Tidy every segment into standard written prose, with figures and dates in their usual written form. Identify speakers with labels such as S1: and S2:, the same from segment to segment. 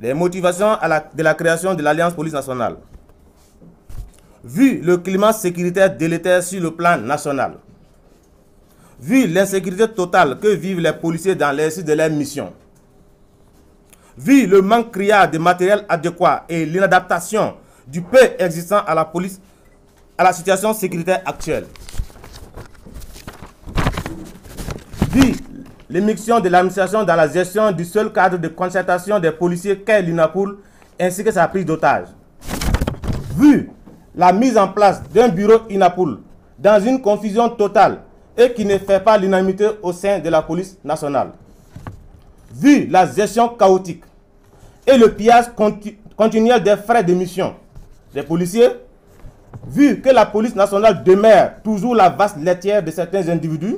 S1: Les motivations de la création de l'Alliance Police Nationale. Vu le climat sécuritaire délétère sur le plan national, vu l'insécurité totale que vivent les policiers dans l'exercice de leur mission, vu le manque criard de matériel adéquat et l'inadaptation du peu existant à la police à la situation sécuritaire actuelle, vu l'émission de l'administration dans la gestion du seul cadre de concertation des policiers qu'est l'INAPOL ainsi que sa prise d'otage, vu la mise en place d'un bureau INAPOL dans une confusion totale et qui ne fait pas l'unanimité au sein de la police nationale, vu la gestion chaotique et le pillage continuel des frais de mission des policiers, vu que la police nationale demeure toujours la vaste laitière de certains individus,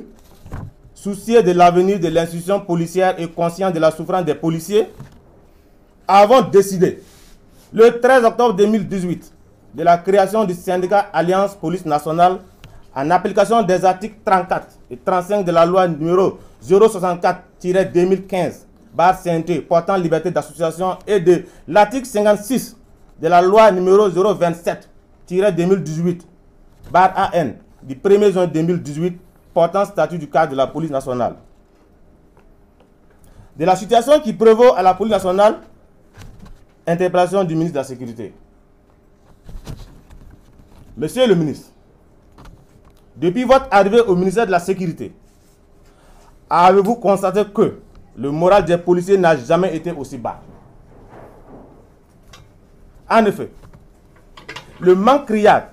S1: soucieux de l'avenir de l'institution policière et conscient de la souffrance des policiers, avons décidé, le 13 octobre 2018, de la création du syndicat Alliance Police Nationale en application des articles 34 et 35 de la loi numéro 064-2015/CNT portant liberté d'association et de l'article 56 de la loi numéro 027-2018/AN du 1er juin 2018 portant statut du cadre de la police nationale. De la situation qui prévaut à la police nationale, interpellation du ministre de la Sécurité. Monsieur le ministre, depuis votre arrivée au ministère de la Sécurité, avez-vous constaté que le moral des policiers n'a jamais été aussi bas? En effet, le manque criard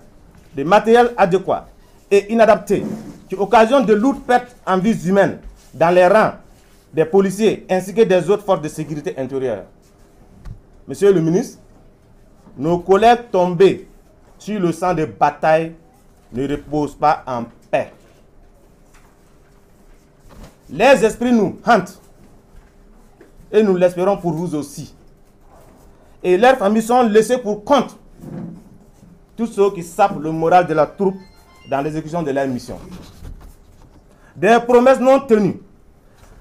S1: de matériel adéquat et inadapté qui occasionne de lourdes pertes en vies humaines dans les rangs des policiers ainsi que des autres forces de sécurité intérieure. Monsieur le ministre, nos collègues tombés sur le champ de bataille ne reposent pas en paix. Les esprits nous hantent et nous l'espérons pour vous aussi. Et leurs familles sont laissées pour compte. Tous ceux qui sapent le moral de la troupe dans l'exécution de leur mission. Des promesses non tenues,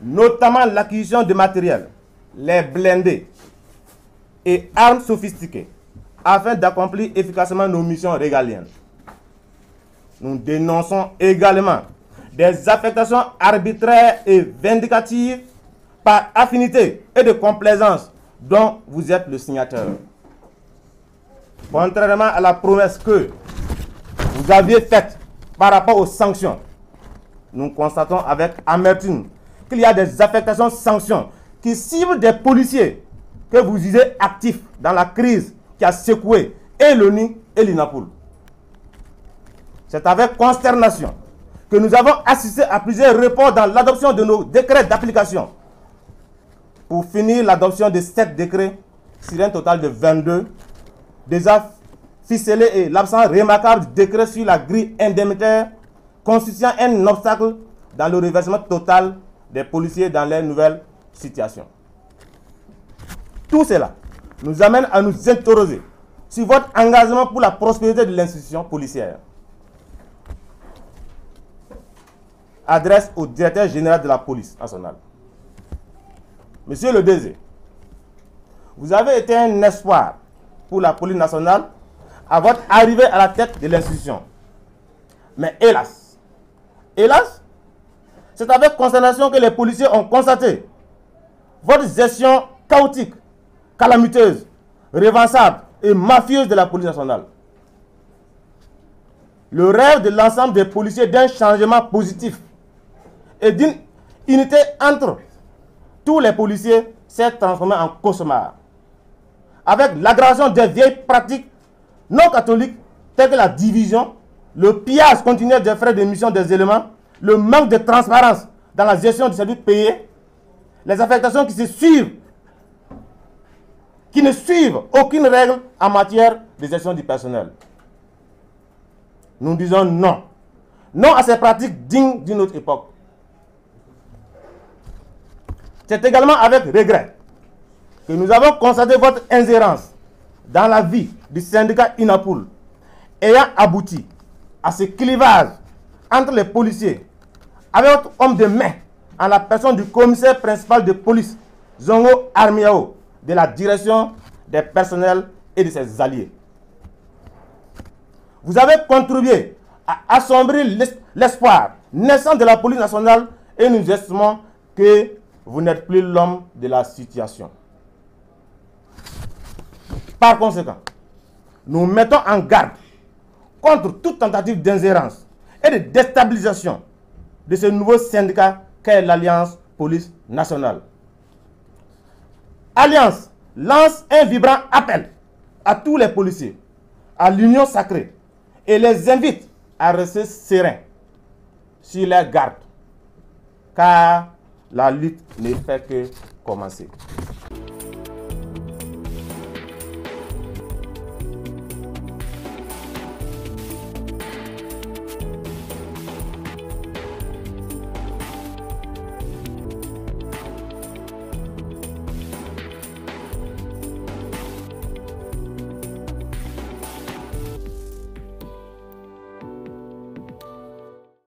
S1: notamment l'acquisition de matériel, les blindés et armes sophistiquées, afin d'accomplir efficacement nos missions régaliennes. Nous dénonçons également des affectations arbitraires et vindicatives par affinité et de complaisance dont vous êtes le signateur. Contrairement à la promesse que vous aviez faite par rapport aux sanctions, nous constatons avec amertume qu'il y a des affectations sanctions qui ciblent des policiers que vous jugez actifs dans la crise qui a secoué et l'ONU et l'INAPOL. C'est avec consternation que nous avons assisté à plusieurs reports dans l'adoption de nos décrets d'application. Pour finir, l'adoption de 7 décrets sur un total de 22, déjà ficelés, et l'absence remarquable du décret sur la grille indemnitaire constituant un obstacle dans le reversement total des policiers dans leur nouvelle situation. Tout cela nous amène à nous interroger sur votre engagement pour la prospérité de l'institution policière. Adresse au directeur général de la police nationale. Monsieur le DG, vous avez été un espoir pour la police nationale à votre arrivée à la tête de l'institution. Mais hélas, c'est avec consternation que les policiers ont constaté votre gestion chaotique, calamiteuse, revanchable et mafieuse de la police nationale. Le rêve de l'ensemble des policiers d'un changement positif et d'une unité entre tous les policiers s'est transformé en cauchemar. Avec l'aggravation des vieilles pratiques non catholiques telles que la division, le pillage continuel des frais de mission des éléments, le manque de transparence dans la gestion du service payé, les affectations qui se suivent, qui ne suivent aucune règle en matière de gestion du personnel. Nous disons non. Non à ces pratiques dignes d'une autre époque. C'est également avec regret que nous avons constaté votre ingérence dans la vie du syndicat INAPOL, ayant abouti à ce clivage entre les policiers avec votre homme de main en la personne du commissaire principal de police, Zongo Armiao, de la direction des personnels et de ses alliés. Vous avez contribué à assombrir l'espoir naissant de la police nationale et nous estimons que vous n'êtes plus l'homme de la situation. Par conséquent, nous mettons en garde contre toute tentative d'ingérence et de déstabilisation de ce nouveau syndicat qu'est l'Alliance Police Nationale. Alliance lance un vibrant appel à tous les policiers, à l'union sacrée, et les invite à rester sereins sur leur garde, car la lutte ne fait que commencer.